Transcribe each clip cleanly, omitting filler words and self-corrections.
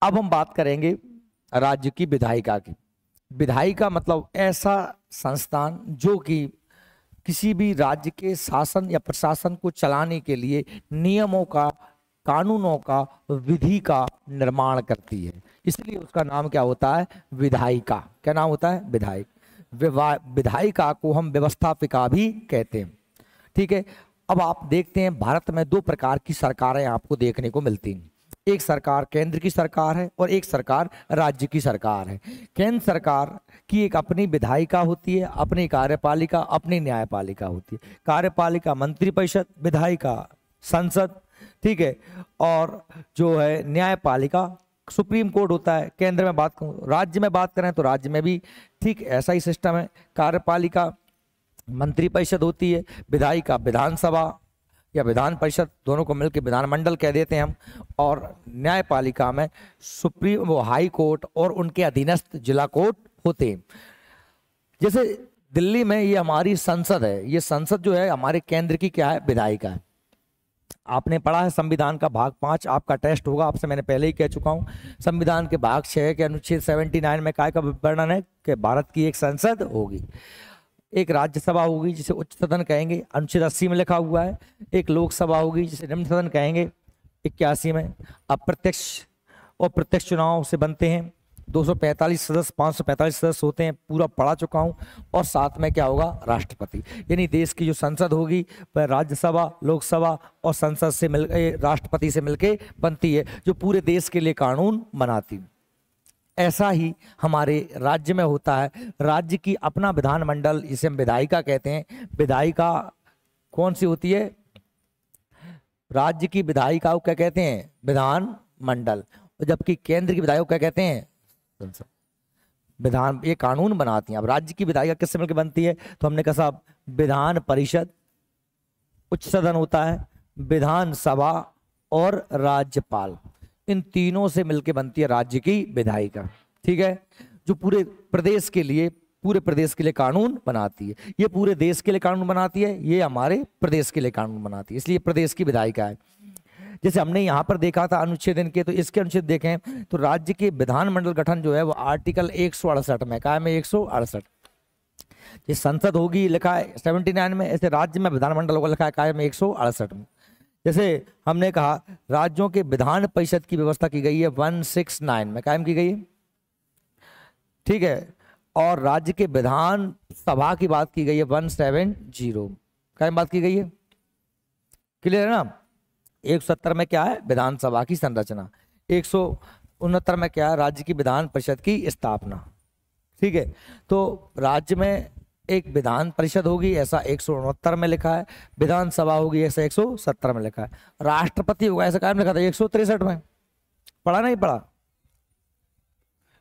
अब हम बात करेंगे राज्य की विधायिका की। विधायिका मतलब ऐसा संस्थान जो कि किसी भी राज्य के शासन या प्रशासन को चलाने के लिए नियमों का, कानूनों का, विधि का निर्माण करती है। इसलिए उसका नाम क्या होता है? विधायिका। क्या नाम होता है? विधायक। विधायिका को हम व्यवस्थापिका भी कहते हैं। ठीक है। अब आप देखते हैं भारत में दो प्रकार की सरकारें आपको देखने को मिलती हैं। एक सरकार केंद्र की सरकार है और एक सरकार राज्य की सरकार है। केंद्र सरकार की एक अपनी विधायिका होती है, अपनी कार्यपालिका, अपनी न्यायपालिका होती है। कार्यपालिका मंत्रिपरिषद, विधायिका संसद। ठीक है। और जो है न्यायपालिका सुप्रीम कोर्ट होता है। केंद्र में बात करूं, राज्य में बात करें तो राज्य में भी ठीक ऐसा ही सिस्टम है। कार्यपालिका मंत्रिपरिषद होती है, विधायिका विधानसभा या विधान परिषद, दोनों को मिलकर विधानमंडल कह देते हैं हम। और न्यायपालिका में सुप्रीम वो हाई कोर्ट और उनके अधीनस्थ जिला कोर्ट होते हैं। जैसे दिल्ली में ये हमारी संसद है, ये संसद जो है हमारे केंद्र की क्या है? विधायिका है। आपने पढ़ा है संविधान का भाग 5, आपका टेस्ट होगा, आपसे मैंने पहले ही कह चुका हूं। संविधान के भाग 6 के अनुच्छेद 79 में काय का वर्णन है कि भारत की एक संसद होगी, एक राज्यसभा होगी जिसे उच्च सदन कहेंगे, अनुच्छेद 80 में लिखा हुआ है। एक लोकसभा होगी जिसे निम्न सदन कहेंगे, 81 में। अप्रत्यक्ष और प्रत्यक्ष चुनाव से बनते हैं। 245 सदस्य, 545 सदस्य होते हैं, पूरा पढ़ा चुका हूं। और साथ में क्या होगा? राष्ट्रपति। यानी देश की जो संसद होगी वह राज्यसभा, लोकसभा और संसद से मिल राष्ट्रपति से मिलके बनती है, जो पूरे देश के लिए कानून बनाती है। ऐसा ही हमारे राज्य में होता है। राज्य की अपना विधानमंडल, जिसे हम विधायिका कहते हैं। विधायिका कौन सी होती है? राज्य की विधायिका को क्या कहते हैं? विधानमंडल। जबकि केंद्र की विधायिका को क्या कहते हैं? संसद। विधान, ये कानून बनाती हैं। अब राज्य की विधायिका किससे मिलकर बनती है? तो हमने कहा साहब, विधान परिषद, उच्च सदन होता है, विधानसभा और राज्यपाल, इन तीनों से मिलकर बनती है राज्य की विधायिका। ठीक है। जो पूरे प्रदेश के लिए कानून बनाती है। ये पूरे देश के लिए कानून बनाती है, ये हमारे प्रदेश के लिए कानून बनाती है, इसलिए प्रदेश की विधायिका है। जैसे हमने यहाँ पर देखा था अनुच्छेद इनके, तो इसके अनुच्छेद देखें तो राज्य के विधानमंडल गठन जो है वो आर्टिकल 168 में, काय में 168। ये संसद होगी लिखा है 79 में, ऐसे राज्य में विधानमंडल होगा लिखा है काय में 168 में। जैसे हमने कहा राज्यों के विधान परिषद की व्यवस्था की गई है 169 में, कायम की गई है। ठीक है। और राज्य के विधान सभा की बात की गई है 170, कायम बात की गई है। क्लियर है ना? 170 में क्या है? विधानसभा की संरचना। 169 में क्या है? राज्य की विधान परिषद की स्थापना। ठीक है। तो राज्य में एक विधान परिषद होगी, ऐसा 169 में लिखा है। विधानसभा होगी, ऐसा 170 में लिखा है। राष्ट्रपति होगा, ऐसा कायम लिखा था 163 में। पढ़ा नहीं पढ़ा?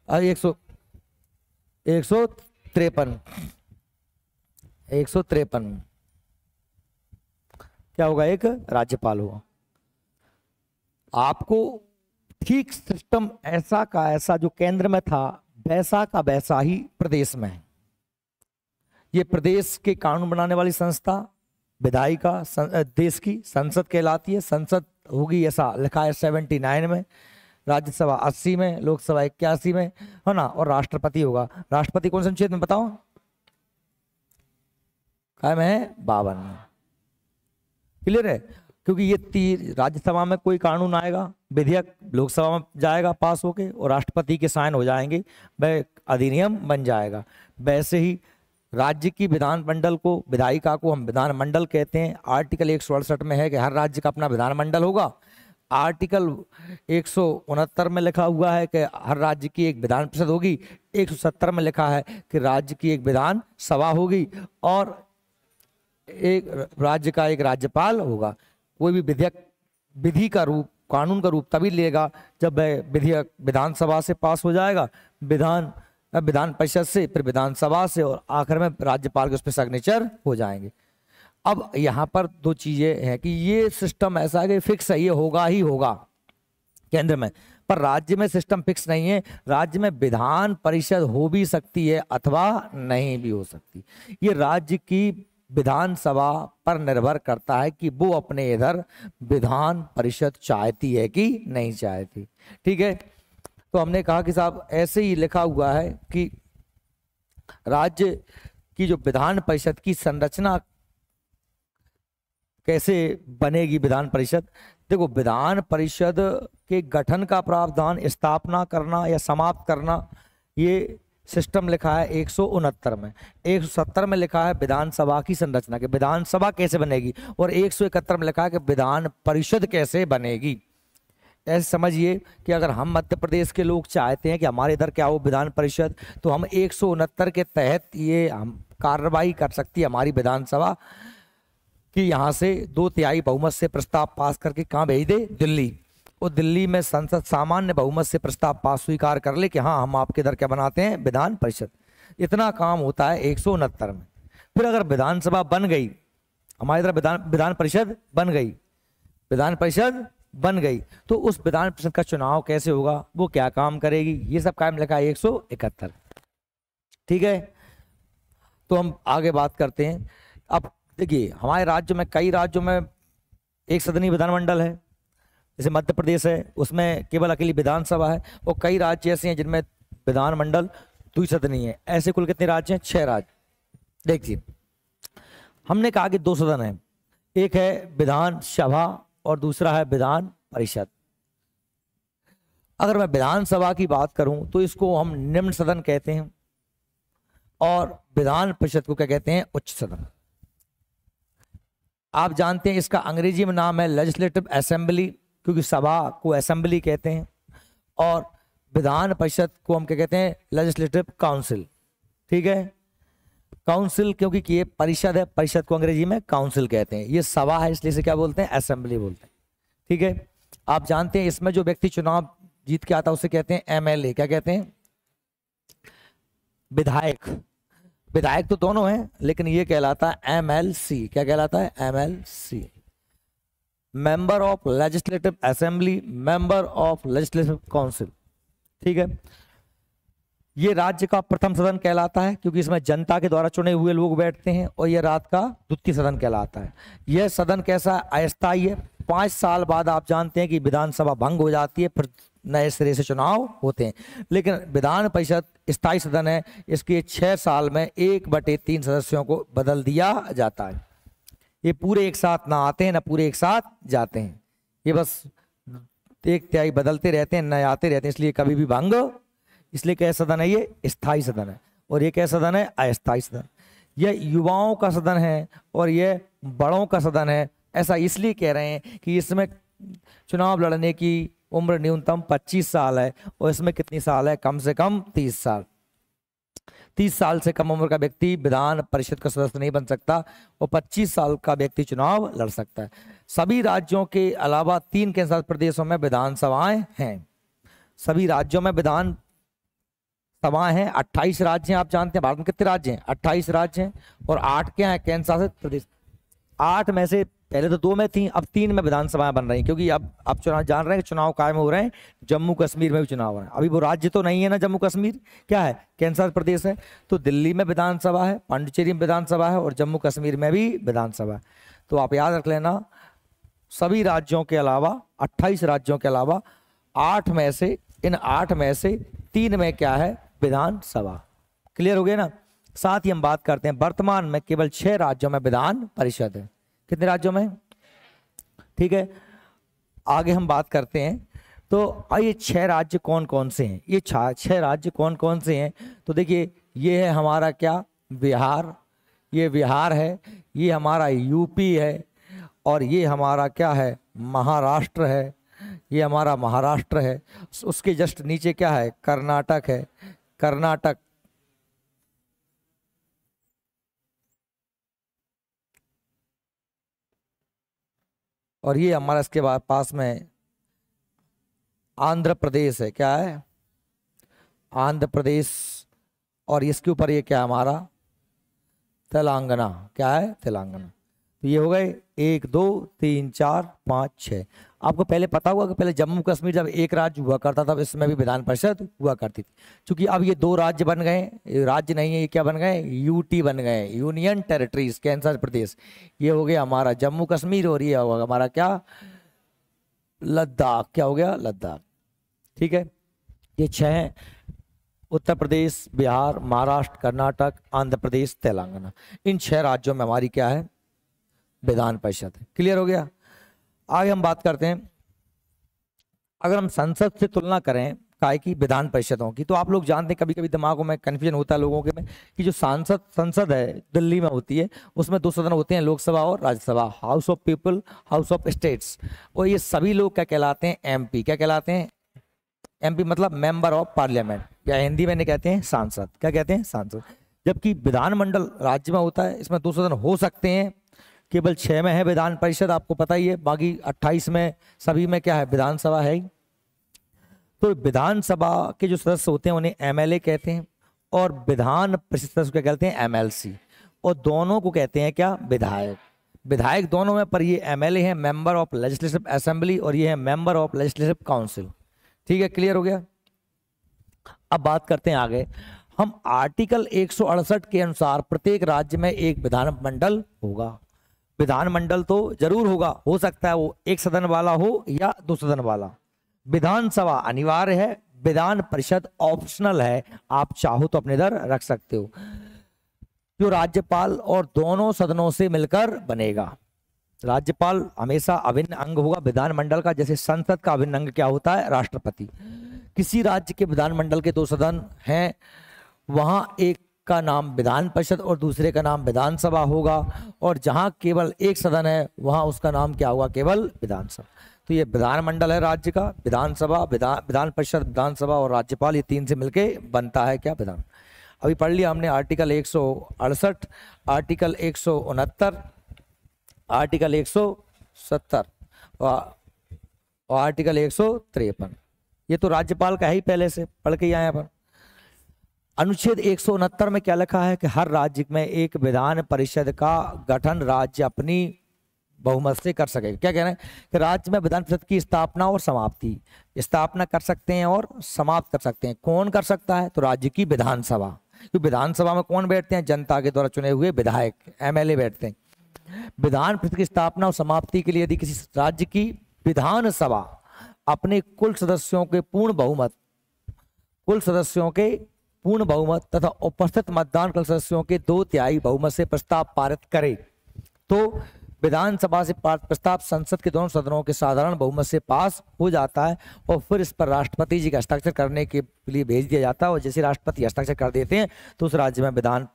153 में क्या होगा? एक राज्यपाल होगा। आपको ठीक सिस्टम ऐसा का ऐसा जो केंद्र में था वैसा का वैसा ही प्रदेश में है। ये प्रदेश के कानून बनाने वाली संस्था विधायिका देश की संसद कहलाती है। संसद होगी, ऐसा लिखा है 79 में, राज्यसभा 80 में, लोकसभा 81 में, है ना। और राष्ट्रपति होगा। राष्ट्रपति कौन से अनुच्छेद में बताओ? काय में है? 52 में। क्लियर है? क्योंकि ये राज्यसभा में कोई कानून आएगा, विधेयक लोकसभा में जाएगा पास होके और राष्ट्रपति के साइन हो जाएंगे, वह अधिनियम बन जाएगा। वैसे ही राज्य की विधानमंडल को, विधायिका को हम विधानमंडल कहते हैं। आर्टिकल 168 में है कि हर राज्य का अपना विधानमंडल होगा। आर्टिकल 169 में लिखा हुआ है कि हर राज्य की एक विधान परिषद होगी। 170 में लिखा है कि राज्य की एक विधान सभा होगी और एक राज्य का एक राज्यपाल होगा। कोई भी विधेयक विधि का रूप, कानून का रूप तभी लेगा जब वह विधेयक विधानसभा से पास हो जाएगा, विधान परिषद से, फिर विधानसभा से, और आखिर में राज्यपाल के उस पर सिग्नेचर हो जाएंगे। अब यहाँ पर दो चीजें हैं कि ये सिस्टम ऐसा है कि फिक्स है, ये होगा ही होगा केंद्र में, पर राज्य में सिस्टम फिक्स नहीं है। राज्य में विधान परिषद हो भी सकती है अथवा नहीं भी हो सकती। ये राज्य की विधानसभा पर निर्भर करता है कि वो अपने इधर विधान परिषद चाहती है कि नहीं चाहती। ठीक है। तो हमने कहा कि साहब ऐसे ही लिखा हुआ है कि राज्य की जो विधान परिषद की संरचना कैसे बनेगी। विधान परिषद, देखो विधान परिषद के गठन का प्रावधान, स्थापना करना या समाप्त करना, ये सिस्टम लिखा है 169 में। 170 में लिखा है विधानसभा की संरचना के विधानसभा कैसे बनेगी, और 171 में लिखा है कि विधान परिषद कैसे बनेगी। ऐसे समझिए कि अगर हम मध्य प्रदेश के लोग चाहते हैं कि हमारे इधर क्या हो विधान परिषद, तो हम 169 के तहत ये हम कार्रवाई कर सकती है हमारी विधानसभा कि यहाँ से 2/3 बहुमत से प्रस्ताव पास करके कहाँ भेज दे, दिल्ली। और दिल्ली में संसद सामान्य बहुमत से प्रस्ताव पास स्वीकार कर ले कि हाँ हम आपके इधर क्या बनाते हैं, विधान परिषद। इतना काम होता है 169 में। फिर अगर विधानसभा बन गई, हमारे इधर विधान परिषद बन गई, विधान परिषद बन गई, तो उस विधान परिषद का चुनाव कैसे होगा, वो क्या काम करेगी, ये सब काम लिखा है 171। ठीक है, तो हम आगे बात करते हैं। अब देखिए हमारे राज्य में, कई राज्यों में एक सदनी विधानमंडल है, जैसे मध्य प्रदेश है उसमें केवल अकेली विधानसभा है, और कई राज्य ऐसे हैं जिनमें विधानमंडल द्विसदनी है। ऐसे कुल कितने राज्य हैं, 6 राज्य। देखिए हमने कहा कि 2 सदन है, एक है विधानसभा और दूसरा है विधान परिषद। अगर मैं विधानसभा की बात करूं तो इसको हम निम्न सदन कहते हैं, और विधान परिषद को क्या कहते हैं, उच्च सदन। आप जानते हैं इसका अंग्रेजी में नाम है लेजिस्लेटिव असेंबली, क्योंकि सभा को असेंबली कहते हैं, और विधान परिषद को हम क्या कहते हैं, लेजिस्लेटिव काउंसिल। ठीक है, काउंसिल क्योंकि ये परिषद है, परिषद को अंग्रेजी में काउंसिल कहते हैं। ये सभा है इसलिए से क्या बोलते हैं, असेंबली बोलते हैं। ठीक है, आप जानते हैं इसमें जो व्यक्ति चुनाव जीत के आता है उसे कहते हैं एमएलए। क्या कहते हैं, विधायक। विधायक तो दोनों हैं, लेकिन ये कहलाता है एमएलसी। क्या कहलाता है, MLC, member of legislative assembly, member of legislative council. ठीक है, ये राज्य का प्रथम सदन कहलाता है क्योंकि इसमें जनता के द्वारा चुने हुए लोग बैठते हैं, और यह राज्य का द्वितीय सदन कहलाता है। यह सदन कैसा, अस्थायी है। 5 साल बाद आप जानते हैं कि विधानसभा भंग हो जाती है, फिर नए सिरे से चुनाव होते हैं। लेकिन विधान परिषद स्थायी सदन है, इसके 6 साल में 1/3 सदस्यों को बदल दिया जाता है। ये पूरे एक साथ ना आते हैं ना पूरे एक साथ जाते हैं, ये बस 1/3 बदलते रहते हैं, नए आते रहते हैं, इसलिए कभी भी भंग। इसलिए कैसा सदन है, ये स्थायी सदन है। और ये कैसा सदन है, अस्थायी सदन। यह युवाओं का सदन है और यह बड़ों का सदन है। ऐसा इसलिए कह रहे हैं कि इसमें चुनाव लड़ने की उम्र न्यूनतम 25 साल है, और इसमें कितनी साल है, कम से कम 30 साल। 30 साल से कम उम्र का व्यक्ति विधान परिषद का सदस्य नहीं बन सकता, और 25 साल का व्यक्ति चुनाव लड़ सकता है। सभी राज्यों के अलावा 3 केंद्र शासित प्रदेशों में विधानसभाएं हैं। सभी राज्यों में विधान सभाएं हैं। 28 राज्य हैं। आप जानते हैं भारत में कितने राज्य हैं, 28 राज्य हैं, और 8 क्या है, केंद्र शासित प्रदेश। 8 में से पहले तो 2 में थी, अब 3 में विधानसभाएं बन रही, क्योंकि अब चुनाव जान रहे हैं, चुनाव कायम हो रहे हैं। जम्मू कश्मीर में भी चुनाव हो रहे हैं। अभी वो राज्य तो नहीं है ना, जम्मू कश्मीर क्या है, केंद्र शासित प्रदेश है। तो दिल्ली में विधानसभा है, पांडिचेरी में विधानसभा है, और जम्मू कश्मीर में भी विधानसभा है। तो आप याद रख लेना, सभी राज्यों के अलावा, 28 राज्यों के अलावा 8 में से, इन 8 में से 3 में क्या है, विधानसभा। क्लियर हो गया ना। साथ ही हम बात करते हैं वर्तमान में केवल 6 राज्यों में विधान परिषद है। कितने राज्यों में, ठीक है। आगे हम बात करते हैं, तो ये 6 राज्य कौन कौन से हैं, ये 6 राज्य कौन कौन से हैं। तो देखिए ये है हमारा क्या, बिहार, ये बिहार है, ये हमारा यूपी है, और ये हमारा क्या है, महाराष्ट्र है, ये हमारा महाराष्ट्र है। उसके जस्ट नीचे क्या है, कर्नाटक है, कर्नाटक। और ये हमारा इसके बाद पास में आंध्र प्रदेश है। क्या है, आंध्र प्रदेश। और इसके ऊपर ये क्या है, हमारा तेलंगाना। क्या है, तेलंगाना। तो ये हो गए 1 2 3 4 5 6। आपको पहले पता होगा कि पहले जम्मू कश्मीर जब एक राज्य हुआ करता था, इसमें भी विधान परिषद हुआ करती थी। क्योंकि अब ये 2 राज्य बन गए, राज्य नहीं है, ये क्या बन गए, यूटी बन गए, यूनियन टेरिटरीज, केंद्र शासित प्रदेश। ये हो गया हमारा जम्मू कश्मीर, और ये होगा हमारा क्या, लद्दाख। क्या हो गया, लद्दाख। ठीक है। ये 6 हैं, उत्तर प्रदेश, बिहार, महाराष्ट्र, कर्नाटक, आंध्र प्रदेश, तेलंगाना। इन 6 राज्यों में हमारी क्या है, विधान परिषद है। क्लियर हो गया। आगे हम बात करते हैं, अगर हम संसद से तुलना करें काय की विधान परिषदों की, तो आप लोग जानते हैं, कभी कभी दिमागों में कंफ्यूजन होता है लोगों के में कि जो संसद है दिल्ली में होती है, उसमें 2 सदन होते हैं, लोकसभा और Rajya Sabha, house of people, house of states. और ये सभी लोग क्या कहलाते हैं, एमपी। क्या कहलाते हैं, एमपी मतलब मेंबर ऑफ पार्लियामेंट, या हिंदी में कहते हैं सांसद। क्या कहते हैं, सांसद। जबकि विधानमंडल राज्य में होता है, इसमें 2 सदन हो सकते हैं, केवल 6 में है विधान परिषद, आपको पता ही है। बाकी 28 में सभी में क्या है, विधानसभा है ही। तो विधानसभा के जो सदस्य होते हैं उन्हें एमएलए कहते हैं, और विधान परिषद सदस्य क्या कहते हैं, एमएलसी। और दोनों को कहते हैं क्या, विधायक। विधायक दोनों में, पर ये एमएलए है मेंबर ऑफ लेजिस्लेटिव असेंबली, और ये है मेंबर ऑफ लेजिस्लेटिव काउंसिल। ठीक है, क्लियर हो गया। अब बात करते हैं आगे। हम आर्टिकल 168 के अनुसार प्रत्येक राज्य में एक विधानमंडल होगा। विधानमंडल तो जरूर होगा, हो सकता है वो 1 सदन वाला हो या 2 सदन वाला। विधानसभा अनिवार्य है, विधान परिषद ऑप्शनल है, आप चाहो तो अपने इधर रख सकते हो, जो राज्यपाल और दोनों सदनों से मिलकर बनेगा। राज्यपाल हमेशा अभिन्न अंग होगा विधानमंडल का, जैसे संसद का अभिन्न अंग क्या होता है, राष्ट्रपति। किसी राज्य के विधानमंडल के 2 सदन हैं, वहां एक का नाम विधान परिषद और दूसरे का नाम विधानसभा होगा, और जहां केवल 1 सदन है वहां उसका नाम क्या होगा, केवल विधानसभा। तो ये विधानमंडल है राज्य का, विधानसभा, विधान परिषद, विधानसभा और राज्यपाल, ये 3 से मिलके बनता है क्या, विधान। अभी पढ़ लिया हमने आर्टिकल 168, आर्टिकल 169, आर्टिकल 170 और आर्टिकल 153। ये तो राज्यपाल का है ही, पहले से पढ़ के आए अपन। अनुच्छेद 169 में क्या लिखा है कि हर राज्य में एक विधान परिषद का गठन राज्य अपनी बहुमत से कर सकेगा। क्या कह रहे हैं कि राज्य में विधान परिषद की स्थापना और समाप्ति, स्थापना कर सकते हैं और समाप्त कर सकते हैं। कौन कर सकता है, तो राज्य की विधानसभा। तो विधानसभा में कौन बैठते हैं, जनता के द्वारा चुने हुए विधायक, एमएलए बैठते हैं। विधान परिषद की स्थापना और समाप्ति के लिए यदि किसी राज्य की विधानसभा अपने कुल सदस्यों के पूर्ण बहुमत तथा उपस्थित मतदान कर सदस्यों के 2/3 बहुमत से प्रस्ताव पारित करे, तो विधानसभा से प्रस्ताव संसद के दोनों सदनों के साधारण बहुमत से पास हो जाता है, और फिर इस पर राष्ट्रपति जी का हस्ताक्षर करने के लिए भेज दिया जाता है। और जैसे राष्ट्रपति हस्ताक्षर कर देते हैं तो उस राज्य में विधान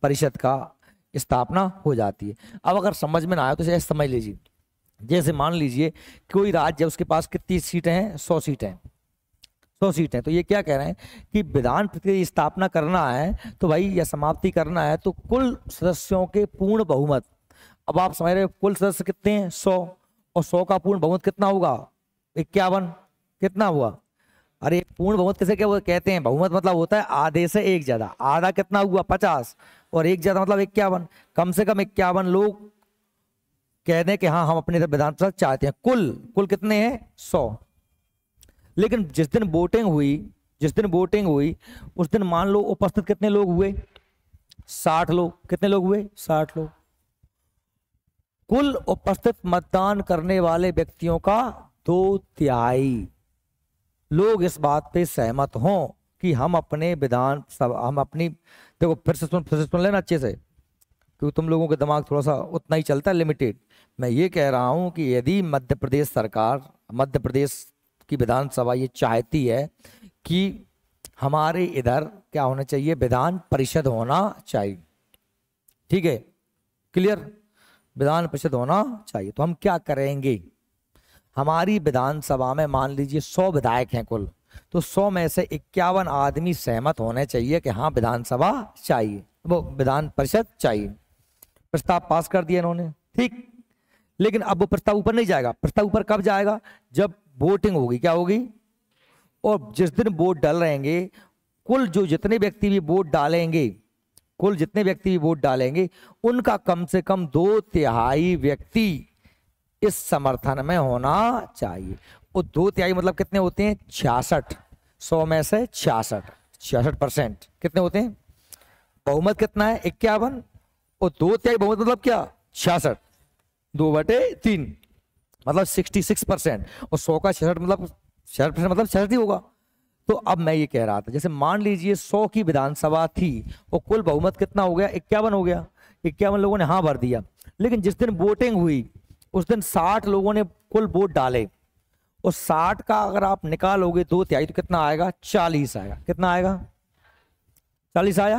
परिषद का स्थापना हो जाती है। अब अगर समझ में ना आए तो ऐसे समझ लीजिए, जैसे मान लीजिए कोई राज्य, उसके पास कितनी सीटें हैं, 100 सीटें, 100 सीटें। तो ये क्या कह रहे हैं कि विधान परिषद की स्थापना करना है तो भाई, या समाप्ति करना है, तो कुल सदस्यों के पूर्ण बहुमत। अब आप समझ रहे हो कुल सदस्य कितने हैं, 100, और 100 का पूर्ण बहुमत कितना होगा, 51। कितना हुआ, अरे पूर्ण बहुमत किसे क्या कहते हैं, बहुमत मतलब होता है आधे से 1 ज्यादा। आधा कितना हुआ, 50, और 1 ज्यादा मतलब 51। कम से कम 51 लोग कह दें कि हाँ हम अपने विधान परिषद चाहते हैं। कुल कितने हैं, 100। लेकिन जिस दिन वोटिंग हुई उस दिन मान लो उपस्थित कितने लोग हुए, 60 लोग। कितने लोग हुए, 60 लोग। कुल उपस्थित मतदान करने वाले व्यक्तियों का 2/3 लोग इस बात पे सहमत हों कि हम अपने देखो फिर से सुन लेना अच्छे से, क्योंकि तुम लोगों के दिमाग थोड़ा सा उतना ही चलता है, लिमिटेड। मैं ये कह रहा हूं कि यदि मध्य प्रदेश की विधानसभा ये चाहती है कि हमारे इधर क्या होना चाहिए, विधान परिषद होना चाहिए, ठीक है, क्लियर, विधान परिषद होना चाहिए, तो हम क्या करेंगे, हमारी विधानसभा में मान लीजिए 100 विधायक हैं कुल, तो 100 में से 51 आदमी सहमत होने चाहिए कि हाँ विधानसभा चाहिए, वो विधान परिषद चाहिए। प्रस्ताव पास कर दिया इन्होंने, ठीक। लेकिन अब वो प्रस्ताव ऊपर नहीं जाएगा। प्रस्ताव ऊपर कब जाएगा, जब वोटिंग होगी। क्या होगी, और जिस दिन वोट डाल रहेंगे, जितने व्यक्ति भी वोट डालेंगे उनका कम से कम 2/3 व्यक्ति इस समर्थन में होना चाहिए। और 2/3 मतलब कितने होते हैं, 66। 100 में से 66% कितने होते हैं, बहुमत कितना है, 51, और 2/3 बहुमत मतलब क्या, 66, 2/3 मतलब 66%, और 100 का 66 मतलब 66% मतलब 66 ही होगा। तो अब मैं ये कह रहा था, जैसे मान लीजिए 100 की विधानसभा थी और कुल बहुमत कितना हो गया, 51 हो गया, 51 लोगों ने हाँ भर दिया। लेकिन जिस दिन वोटिंग हुई उस दिन 60 लोगों ने कुल वोट डाले, और 60 का अगर आप निकालोगे 2/3 तो कितना आएगा, 40 आएगा। कितना आएगा, 40 आया।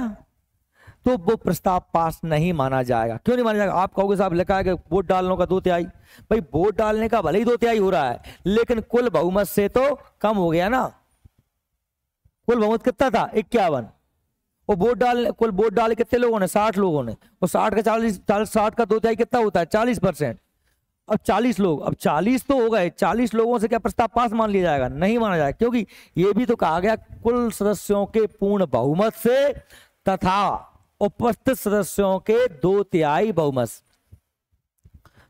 तो वो प्रस्ताव पास नहीं माना जाएगा। क्यों नहीं माना जाएगा? आप कहोगे साहब लिखा है कि वोट डालने का 2/3। भाई वोट डालने का भले ही 2/3 हो रहा है, लेकिन कुल बहुमत से तो कम हो गया ना। कुल बहुमत कितना था, 51, और कुल वोट डाले कितने लोगों ने, 60 लोगों ने, और 60 का 60 का 2/3 कितना होता है, 40%। अब 40 लोग, अब 40 तो हो गए, 40 लोगों से क्या प्रस्ताव पास मान लिया जाएगा? नहीं माना जाएगा, क्योंकि ये भी तो कहा गया कुल सदस्यों के पूर्ण बहुमत से तथा उपस्थित सदस्यों के 2/3 बहुमत।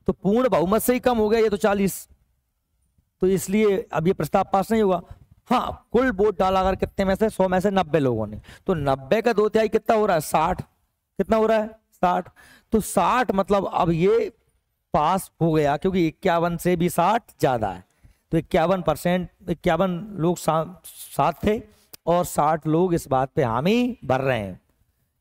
तो पूर्ण बहुमत से ही कम हो गया ये तो 40, तो इसलिए अब ये प्रस्ताव पास नहीं होगा। हाँ, कुल वोट डाला अगर कितने में से, 100 में से 90 लोगों ने, तो 90 का 2/3 कितना हो रहा है, 60। कितना हो रहा है, 60। तो 60 मतलब अब ये पास हो गया, क्योंकि 51 से भी 60 ज्यादा है। तो 51%, 51 लोग साथ थे और 60 लोग इस बात पे हामी भर रहे हैं।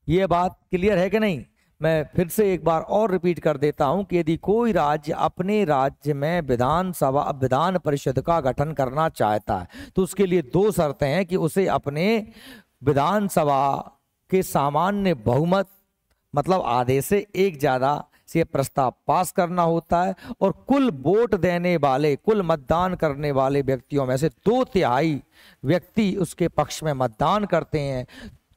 ये बात क्लियर है कि नहीं? मैं फिर से एक बार और रिपीट कर देता हूं कि यदि कोई राज्य अपने राज्य में विधान परिषद का गठन करना चाहता है तो उसके लिए 2 शर्तें हैं कि उसे अपने विधानसभा के सामान्य बहुमत मतलब आधे से 1 ज्यादा से प्रस्ताव पास करना होता है, और कुल वोट देने वाले, कुल मतदान करने वाले व्यक्तियों में से 2/3 व्यक्ति उसके पक्ष में मतदान करते हैं,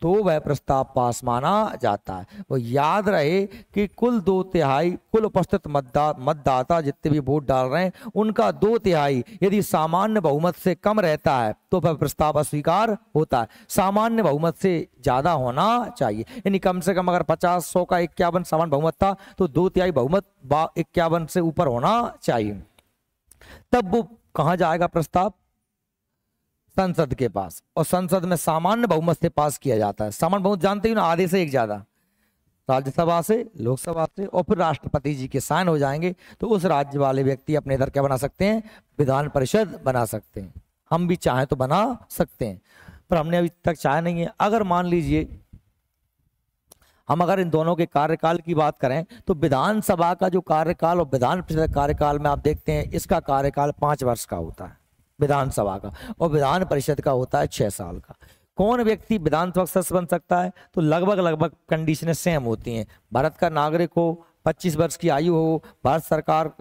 तो वह प्रस्ताव पास माना जाता है। वो याद रहे कि कुल 2/3 कुल उपस्थित मतदाता जितने भी वोट डाल रहे हैं उनका 2/3 यदि सामान्य बहुमत से कम रहता है तो वह प्रस्ताव अस्वीकार होता है। सामान्य बहुमत से ज्यादा होना चाहिए, यानी कम से कम अगर 50, 100 का 51 सामान्य बहुमत था तो 2/3 बहुमत 51 से ऊपर होना चाहिए। तब वो कहां जाएगा प्रस्ताव, संसद के पास, और संसद में सामान्य बहुमत से पास किया जाता है। सामान्य बहुमत जानते ही ना, आधे से 1 ज्यादा, राज्यसभा से, लोकसभा से, और फिर राष्ट्रपति जी के साइन हो जाएंगे तो उस राज्य वाले व्यक्ति अपने इधर क्या बना सकते हैं, विधान परिषद बना सकते हैं। हम भी चाहें तो बना सकते हैं, पर हमने अभी तक चाहा नहीं है। अगर मान लीजिए हम अगर इन दोनों के कार्यकाल की बात करें तो विधानसभा का जो कार्यकाल और विधान परिषद कार्यकाल में आप देखते हैं इसका कार्यकाल 5 वर्ष का होता है विधानसभा का, और विधान परिषद का होता है 6 साल का। कौन व्यक्ति विधानसभा सदस्य बन सकता है, तो लगभग कंडीशनें सेम होती हैं। भारत का नागरिक हो, 25 वर्ष की आयु हो, भारत सरकार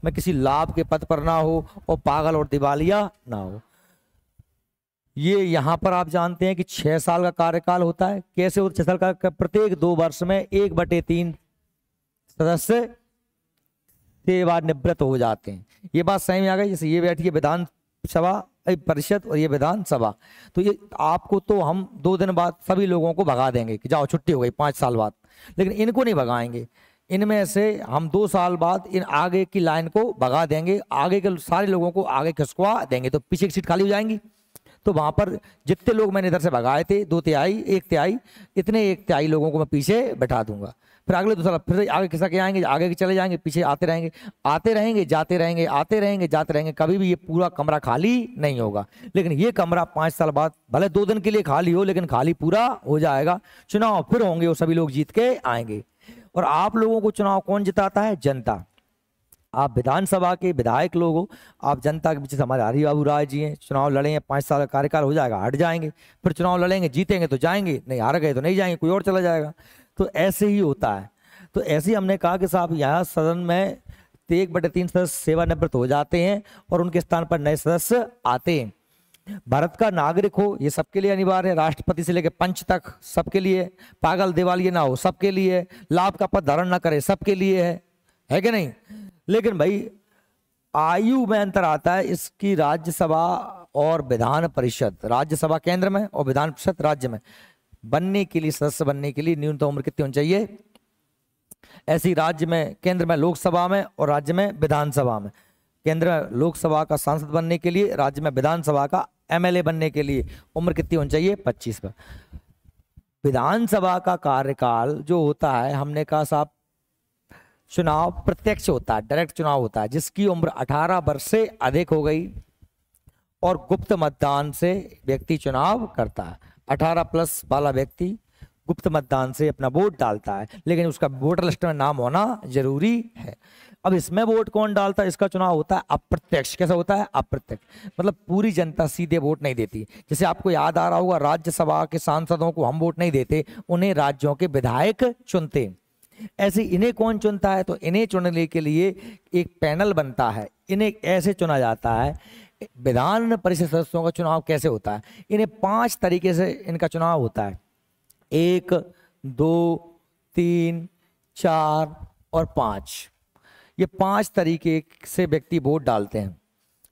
में किसी लाभ के पद पर ना हो, और पागल और दिवालिया ना हो। ये यहां पर आप जानते हैं कि 6 साल का कार्यकाल होता है। कैसे होता है 6 साल का? प्रत्येक 2 वर्ष में 1/3 सदस्य सेवानिवृत्त हो जाते हैं। ये बात सही में आ गई। जैसे ये बैठी है विधानसभा परिषद और ये विधानसभा, तो ये आपको तो हम 2 दिन बाद सभी लोगों को भगा देंगे कि जाओ छुट्टी हो गई 5 साल बाद, लेकिन इनको नहीं भगाएंगे। इनमें से हम 2 साल बाद इन आगे की लाइन को भगा देंगे, आगे के सारे लोगों को आगे खिसकवा देंगे, तो पीछे की सीट खाली हो जाएंगी। तो वहां पर जितने लोग मैंने इधर से भगाए थे 2/3 1/3 इतने 1/3 लोगों को मैं पीछे बैठा दूंगा। फिर अगले 2 साल फिर आगे खिसक के आएंगे, आगे के चले जाएंगे, पीछे आते रहेंगे, आते रहेंगे, जाते रहेंगे, आते रहेंगे, जाते रहेंगे। कभी भी ये पूरा कमरा खाली नहीं होगा, लेकिन ये कमरा 5 साल बाद भले 2 दिन के लिए खाली हो, लेकिन खाली पूरा हो जाएगा। चुनाव फिर होंगे, वो सभी लोग जीत के आएंगे। और आप लोगों को चुनाव कौन जिताता है? जनता। आप विधानसभा के विधायक लोग हो, आप जनता के पीछे हमारे हरि बाबू राय जी हैं, चुनाव लड़ेंगे, 5 साल का कार्यकाल हो जाएगा, हट जाएंगे, फिर चुनाव लड़ेंगे, जीतेंगे तो जाएंगे, नहीं हार गए तो नहीं जाएंगे, कोई और चला जाएगा। तो ऐसे ही होता है। तो ऐसे ही हमने कहा कि साहब यहाँ सदन में 1/3 सदस्य सेवानिवृत्त हो जाते हैं और उनके स्थान पर नए सदस्य आते हैं। भारत का नागरिक हो, ये सबके लिए अनिवार्य है, राष्ट्रपति से लेकर पंच तक सबके लिए, पागल दिवालिया ना हो सबके लिए, लाभ का पद धारण ना करे सबके लिए है कि नहीं? लेकिन भाई आयु में अंतर आता है इसकी। राज्यसभा और विधान परिषद, राज्यसभा केंद्र में और विधान परिषद राज्य में बनने के लिए, सदस्य बनने के लिए न्यूनतम उम्र कितनी होनी चाहिए? ऐसी राज्य में, केंद्र में लोकसभा में और राज्य में विधानसभा में, केंद्र में लोकसभा का सांसद बनने के लिए, राज्य में विधानसभा का MLA बनने के लिए उम्र कितनी होनी चाहिए? 25 पर। विधानसभा का कार्यकाल जो होता है, हमने कहा साहब चुनाव प्रत्यक्ष होता है, डायरेक्ट चुनाव होता है। जिसकी उम्र 18 वर्ष से अधिक हो गई और गुप्त मतदान से व्यक्ति चुनाव करता है। 18+ वाला व्यक्ति गुप्त मतदान से अपना वोट डालता है, लेकिन उसका वोटर लिस्ट में नाम होना जरूरी है। अब इसमें वोट कौन डालता है? इसका चुनाव होता है अप्रत्यक्ष। कैसा होता है? अप्रत्यक्ष। मतलब पूरी जनता सीधे वोट नहीं देती। जैसे आपको याद आ रहा होगा, राज्यसभा के सांसदों को हम वोट नहीं देते, उन्हें राज्यों के विधायक चुनते। ऐसे इन्हें कौन चुनता है? तो इन्हें चुनने के लिए एक पैनल बनता है, इन्हें ऐसे चुना जाता है। विधान परिषद सदस्यों का चुनाव कैसे होता है? इन्हें 5 तरीके से इनका चुनाव होता है। 1, 2, 3, 4 और 5। ये 5 तरीके से व्यक्ति वोट डालते हैं।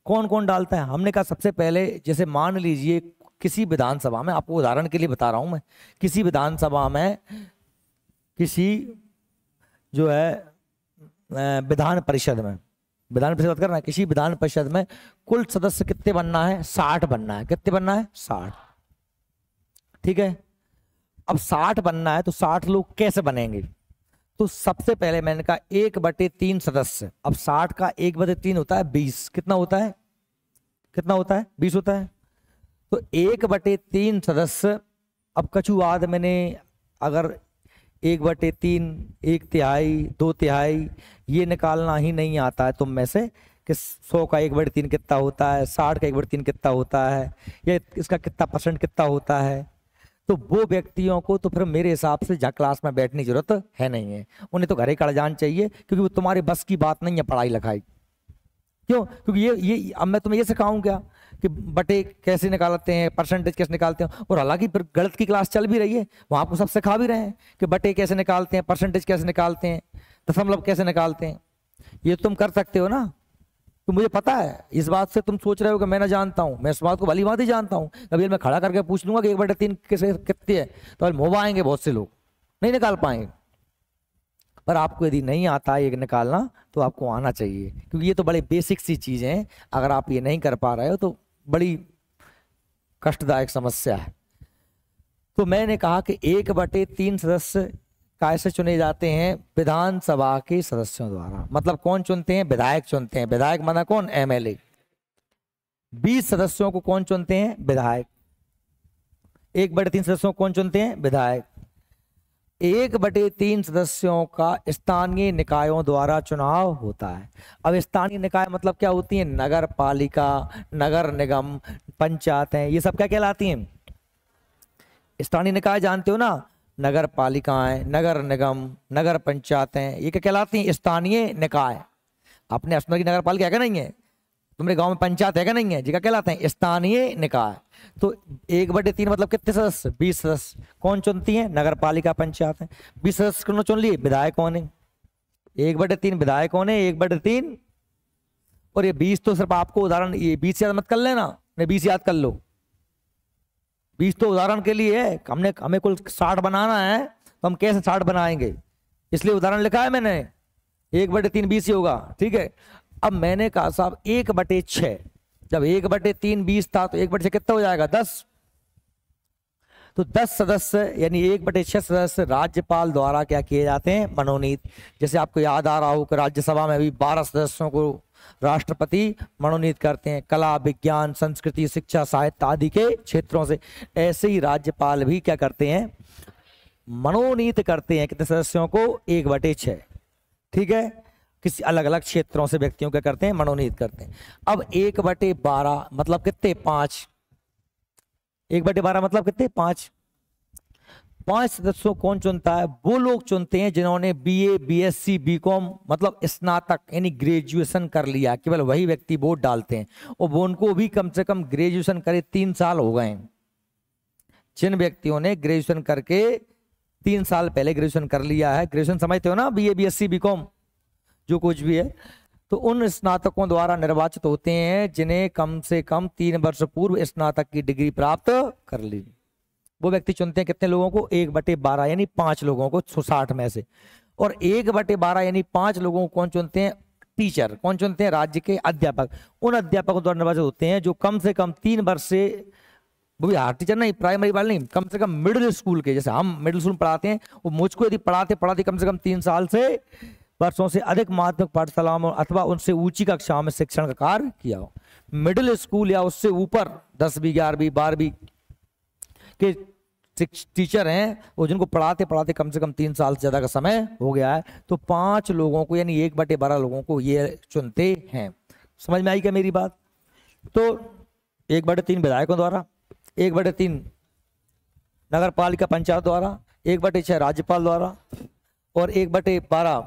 कौन कौन डालता है? हमने कहा सबसे पहले, जैसे मान लीजिए किसी विधानसभा में, आपको उदाहरण के लिए बता रहा हूं मैं, किसी विधानसभा में, किसी जो है विधान परिषद में, विधान परिषद बात करना, किसी विधान परिषद में कुल सदस्य कितने बनना है? 60 बनना है। कितने बनना है? 60। ठीक है। अब 60 बनना है तो 60 लोग कैसे बनेंगे? तो सबसे पहले मैंने कहा 1/3 सदस्य। अब 60 का 1/3 होता है 20। कितना होता है? कितना होता है? 20 होता है। तो 1/3 सदस्य। अब कछुआद मैंने अगर 1/3, 1/3, 2/3 ये निकालना ही नहीं आता है तुम में से कि 100 का 1/3 कितना होता है, 60 का 1/3 कितना होता है, या इसका कितना % कितना होता है, तो वो व्यक्तियों को तो फिर मेरे हिसाब से जहाँ क्लास में बैठने की जरूरत है नहीं है। उन्हें तो घरे का जान चाहिए, क्योंकि वो तुम्हारे बस की बात नहीं है पढ़ाई लिखाई। क्यों? क्योंकि ये अब मैं तुम्हें ये सिखाऊं क्या कि बटे कैसे निकालते हैं, परसेंटेज कैसे निकालते हैं। और हालांकि फिर गणित की क्लास चल भी रही है, वहां आपको सब सिखा भी रहे हैं कि बटे कैसे निकालते हैं, परसेंटेज कैसे निकालते हैं, दशमलव कैसे निकालते हैं। ये तुम कर सकते हो ना। तो मुझे पता है इस बात से तुम सोच रहे हो कि मैं ना जानता हूं। मैं इस बात को भली बात ही जानता हूं। कभी मैं खड़ा करके पूछ लूंगा कि 1/3 कैसे कितनी है, तो मोबा आएंगे बहुत से लोग, नहीं निकाल पाएंगे। पर आपको यदि नहीं आता है ये निकालना, तो आपको आना चाहिए, क्योंकि ये तो बड़े बेसिक सी चीजें हैं। अगर आप ये नहीं कर पा रहे हो तो बड़ी कष्टदायक समस्या है। तो मैंने कहा कि 1/3 सदस्य कैसे चुने जाते हैं? विधानसभा के सदस्यों द्वारा। मतलब कौन चुनते हैं? विधायक चुनते हैं। विधायक माना कौन? MLA। 20 सदस्यों को कौन चुनते हैं? विधायक। 1/3 सदस्यों को कौन चुनते हैं? विधायक। 1/3 सदस्यों का स्थानीय निकायों द्वारा चुनाव होता है। अब स्थानीय निकाय मतलब क्या होती है? नगर पालिका, नगर निगम, पंचायतें, ये सब क्या कहलाती हैं? स्थानीय निकाय जानते हो ना? नगर पालिकाएं, नगर निगम, नगर पंचायतें, ये क्या कहलाती हैं? स्थानीय निकाय। अपने असम की नगर पालिका है क्या? नहीं है। तुम्हारे गांव में पंचायत है क्या? नहीं है। जी क्या कहलाते हैं? स्थानीय निकाय। तो 1/3 मतलब कितने सदस्य? 20 सदस्य। कौन चुनती है? नगर पालिका, पंचायत है। 20 सदस्य कौन चुन लिए? विधायक कौन है? 1/3 विधायक कौन है? 1/3। और ये 20 तो सिर्फ आपको उदाहरण, ये 20 याद मत कर लेना, नहीं 20 याद कर लो। 20 तो उदाहरण के लिए है। हमें कुल 60 बनाना है, तो हम कैसे 60 बनाएंगे? इसलिए उदाहरण लिखा है मैंने। 1/3 20 ही होगा। ठीक है। अब मैंने कहा साहब 1/6, जब 1/3 20 था तो 1/6 कितना हो जाएगा? 10। तो 10 सदस्य यानी 1/6 सदस्य राज्यपाल द्वारा क्या किए जाते हैं? मनोनीत। जैसे आपको याद आ रहा हो कि राज्यसभा में भी 12 सदस्यों को राष्ट्रपति मनोनीत करते हैं, कला, विज्ञान, संस्कृति, शिक्षा, साहित्य आदि के क्षेत्रों से। ऐसे ही राज्यपाल भी क्या करते हैं? मनोनीत करते हैं कितने सदस्यों को? 1/6। ठीक है। किसी अलग अलग क्षेत्रों से व्यक्तियों क्या करते हैं? मनोनीत करते हैं। अब 1/12 मतलब कितने? 5। 1/12 मतलब कितने? 5। 5 सदस्यों कौन चुनता है? वो लोग चुनते हैं जिन्होंने BA, BSc, BCom मतलब स्नातक यानी ग्रेजुएशन कर लिया। केवल वही व्यक्ति वोट डालते हैं, और वो उनको भी कम से कम ग्रेजुएशन करे 3 साल हो गए। जिन व्यक्तियों ने ग्रेजुएशन करके 3 साल पहले ग्रेजुएशन कर लिया है, ग्रेजुएशन समझते हो ना, BA, BSc, BCom जो कुछ भी है, तो उन स्नातकों द्वारा निर्वाचित होते हैं जिन्हें कम से कम 3 वर्ष पूर्व स्नातक की डिग्री प्राप्त कर ली। वो व्यक्ति चुनते हैं कितने लोगों को? 1/12 यानी 5 लोगों को 60 में से। और 1/12 यानी 5 लोगों को कौन चुनते हैं? टीचर। कौन चुनते हैं? राज्य के अध्यापक। उन अध्यापकों द्वारा निर्वाचित होते हैं जो कम से कम 3 वर्ष से, वो भी हार्ड टीचर नहीं, प्राइमरी वाले नहीं, कम से कम मिडिल स्कूल के, जैसे हम मिडिल स्कूल में पढ़ाते हैं, वो मुझको यदि पढ़ाते कम से कम 3 साल से वर्षों से अधिक माध्यमिक पाठशालाओं में अथवा उनसे ऊंची कक्षाओं में शिक्षण का कार्य किया हो। मिडिल स्कूल या उससे ऊपर 10वीं 11वीं 12वीं के टीचर हैं, वो जिनको पढ़ाते पढ़ाते कम से कम 3 साल से ज्यादा का समय हो गया है, तो 5 लोगों को यानी 1/12 लोगों को ये चुनते हैं। समझ में आई क्या मेरी बात? तो 1/3 विधायकों द्वारा, 1/3 नगर पालिका पंचायत द्वारा, 1/6 राज्यपाल द्वारा और 1/12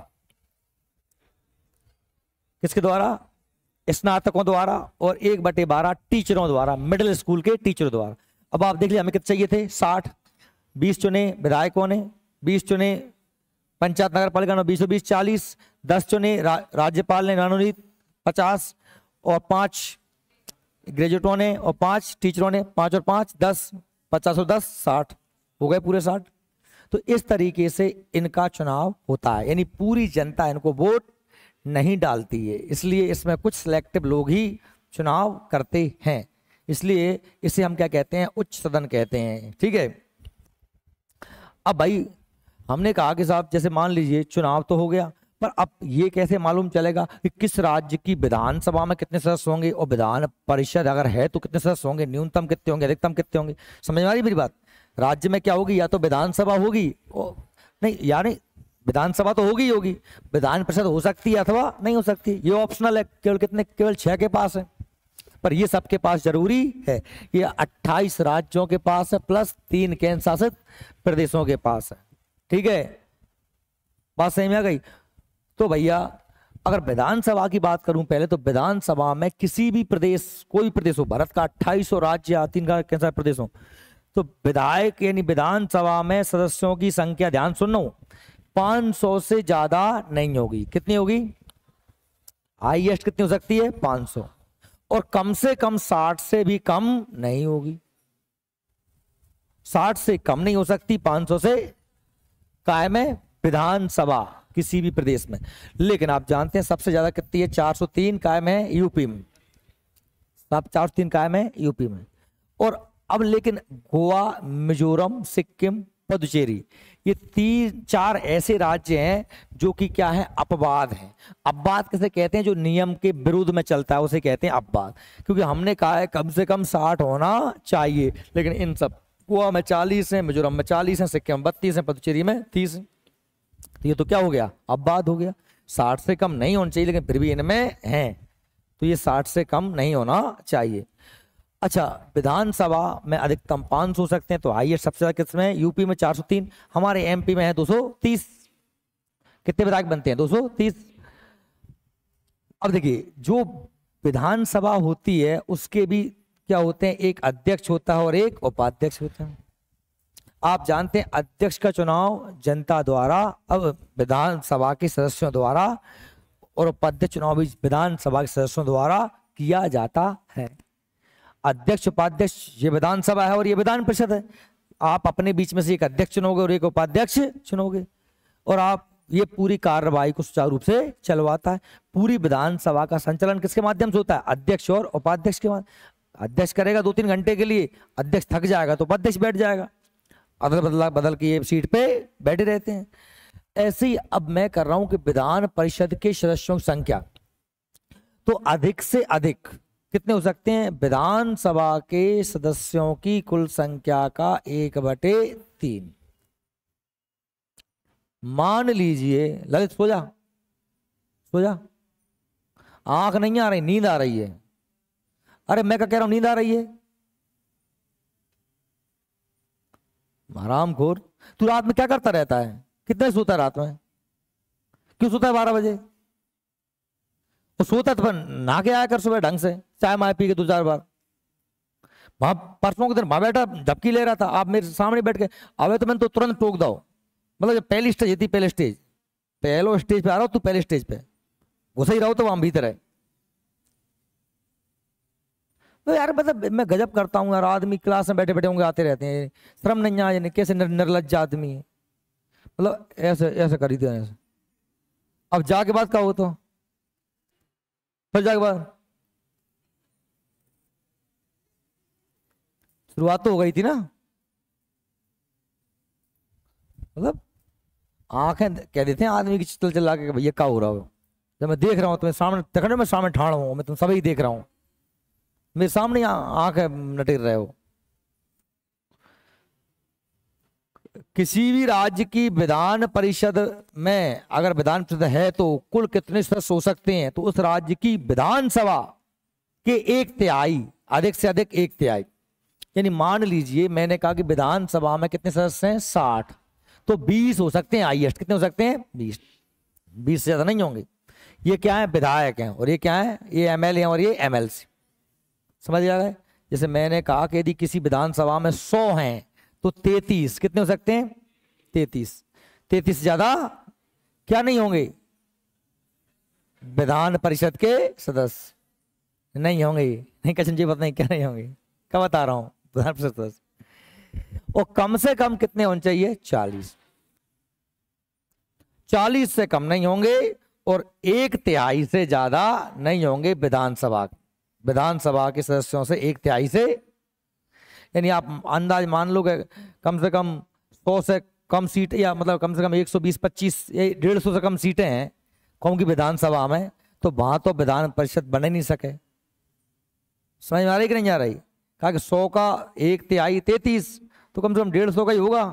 किसके द्वारा? स्नातकों द्वारा और 1/12 टीचरों द्वारा, मिडिल स्कूल के टीचरों द्वारा। अब आप देख लिया हमें कितने चाहिए थे? 60। 20 चुने विधायकों ने, 20 चुने पंचायत नगर पालिका ने, 20 40, 10 चुने राज्यपाल ने 50 और 5 ग्रेजुएटों ने और 5 टीचरों ने, 5 और 5 10, 50 और 10 60 हो गए, पूरे 60। तो इस तरीके से इनका चुनाव होता है, यानी पूरी जनता इनको वोट नहीं डालती है, इसलिए इसमें कुछ सिलेक्टिव लोग ही चुनाव करते हैं, इसलिए इसे हम क्या कहते हैं? उच्च सदन कहते हैं। ठीक है। अब भाई हमने कहा कि साहब जैसे मान लीजिए चुनाव तो हो गया, पर अब ये कैसे मालूम चलेगा कि किस राज्य की विधानसभा में कितने सदस्य होंगे और विधान परिषद अगर है तो कितने सदस्य होंगे, न्यूनतम कितने होंगे, अधिकतम कितने होंगे? समझ में आ रही मेरी बात? राज्य में क्या होगी? या तो विधानसभा होगी, नहीं यानी विधानसभा तो होगी ही होगी, विधान परिषद हो सकती है अथवा नहीं हो सकती, ये ऑप्शनल है, केवल कितने? केवल 6 के पास है, पर ये सबके पास जरूरी है। ये 28 राज्यों के पास है प्लस 3 केंद्र शासित प्रदेशों के पास है। ठीक है, बात सही में आ गई? तो भैया अगर विधानसभा की बात करूं पहले, तो विधानसभा में किसी भी प्रदेश, कोई प्रदेश हो, भारत का 28 राज्य या 3 का कैसा प्रदेश हो, तो विधायक यानी विधानसभा में सदस्यों की संख्या, ध्यान सुनो, 500 से ज्यादा नहीं होगी। कितनी होगी? हाईएस्ट कितनी हो सकती है? 500। और कम से कम 60 से भी कम नहीं होगी, 60 से कम नहीं हो सकती, 500 से कायम है विधानसभा किसी भी प्रदेश में। लेकिन आप जानते हैं सबसे ज्यादा कितनी है? 403 कायम है यूपी में, सब 403 कायम है यूपी में। और अब लेकिन गोवा, मिजोरम, सिक्किम, पुदुचेरी, ये 3-4 ऐसे राज्य हैं जो कि क्या है? अपवाद हैं। अपवाद किसे कहते हैं? जो नियम के विरुद्ध में चलता है उसे कहते हैं अपवाद, क्योंकि हमने कहा है कम से कम 60 होना चाहिए, लेकिन इन सब, गोवा में 40 है, मिजोरम में 40 है, सिक्किम में 32 है, पुदुचेरी में 30 है, तो ये तो क्या हो गया? अपवाद हो गया। 60 से कम नहीं होना चाहिए, लेकिन फिर भी इनमें हैं, तो ये 60 से कम नहीं होना चाहिए। अच्छा, विधानसभा में अधिकतम 500 हो सकते हैं, तो हाईएस्ट सबसे ज्यादा किसमें? यूपी में 403, हमारे एमपी में है 230। कितने विधायक बनते हैं? 230। अब देखिए जो विधानसभा होती है उसके भी क्या होते हैं? एक अध्यक्ष होता है और एक उपाध्यक्ष होता है। आप जानते हैं अध्यक्ष का चुनाव जनता द्वारा, अब विधानसभा के सदस्यों द्वारा, और उपाध्यक्ष चुनाव भी विधानसभा के सदस्यों द्वारा किया जाता है। अध्यक्ष उपाध्यक्ष, ये विधानसभा है और ये विधान परिषद है, आप अपने बीच में से एक अध्यक्ष चुनोगे और एक उपाध्यक्ष चुनोगे, और आप ये पूरी कार्यवाही को सुचारू रूप से चलवाता है। पूरी विधानसभा का संचालन किसके माध्यम से होता है? अध्यक्ष और उपाध्यक्ष के माध्यम। अध्यक्ष करेगा 2-3 घंटे के लिए, अध्यक्ष थक जाएगा तो उपाध्यक्ष बैठ जाएगा, अदल बदल बदल के ये सीट पे बैठे रहते हैं। ऐसे ही अब मैं कर रहा हूं कि विधान परिषद के सदस्यों की संख्या, तो अधिक से अधिक कितने हो सकते हैं? विधानसभा के सदस्यों की कुल संख्या का 1/3। मान लीजिए, ललित सो जा, सो जा, आंख नहीं आ रही, नींद आ रही है। अरे मैं क्या कह रहा हूं? नींद आ रही है? हराम खोर, तू रात में क्या करता रहता है? कितने सोता है रात में? क्यों सोता है 12 बजे? तो सोता तो नहा के आया कर सुबह ढंग से, चाय माय पी के 2-4 बार। वहां परसों के दिन वहां बैठा झपकी ले रहा था, आप मेरे सामने बैठ के, अबे तो मैंने तो तुरंत टोक दो। मतलब जब पहली स्टेज थी, पहले स्टेज पे आ रहा हो, तू पहले स्टेज पे घुस ही रहो तो वहां भीतर है। तो यार मतलब मैं गजब करता हूँ यार, आदमी क्लास में बैठे बैठे होंगे आते रहते हैं, शर्म नहीं आ जाए, कैसे निर्लज्ज आदमी है। मतलब ऐसे ऐसे करी थी ऐसे। अब जाके बात का हो, तो फिर जाके बाद शुरुआत तो हो गई थी ना। मतलब आंखें कह देते हैं आदमी की चल चला के भैया क्या हो रहा हो। जब मैं देख रहा हूं तुम्हें सामने, देखने मैं सामने ठाड़ हूं, मैं तुम सभी देख रहा हूं, मेरे सामने आंख नटेर रहे हो। किसी भी राज्य की विधान परिषद में अगर विधान परिषद है तो कुल कितने सदस्य हो सकते हैं? तो उस राज्य की विधानसभा के 1/3, अधिक से अधिक 1/3। यानी मान लीजिए मैंने कहा कि विधानसभा में कितने सदस्य हैं? 60, तो 20 हो सकते हैं हाईएस्ट। कितने हो सकते हैं? 20। 20 से ज्यादा नहीं होंगे। ये क्या है? विधायक हैं। और ये क्या है? ये एमएलए हैं और ये एमएलसी। समझ आ गए? जैसे मैंने कहा कि यदि किसी विधानसभा में 100 हैं तो 33 कितने हो सकते हैं? 33। 33 से ज्यादा क्या नहीं होंगे? विधान परिषद के सदस्य नहीं होंगे। नहीं कचन जी, पता नहीं क्या नहीं होंगे, क्या बता रहा हूं, विधान परिषद सदस्य। और कम से कम कितने होने चाहिए? 40। 40 से कम नहीं होंगे और 1/3 से ज्यादा नहीं होंगे विधानसभा के सदस्यों से 1/3 से। यानी आप अंदाज मान लो कि कम से कम 100 से कम सीट, या मतलब कम से कम 120, 25, 150 से कम सीटें हैं कौन की विधानसभा में, तो वहां तो विधान परिषद बन ही नहीं सके। समझ में आ रही कि नहीं आ रही? कहा कि 100 का 1/3 33, तो कम से कम 150 का ही होगा।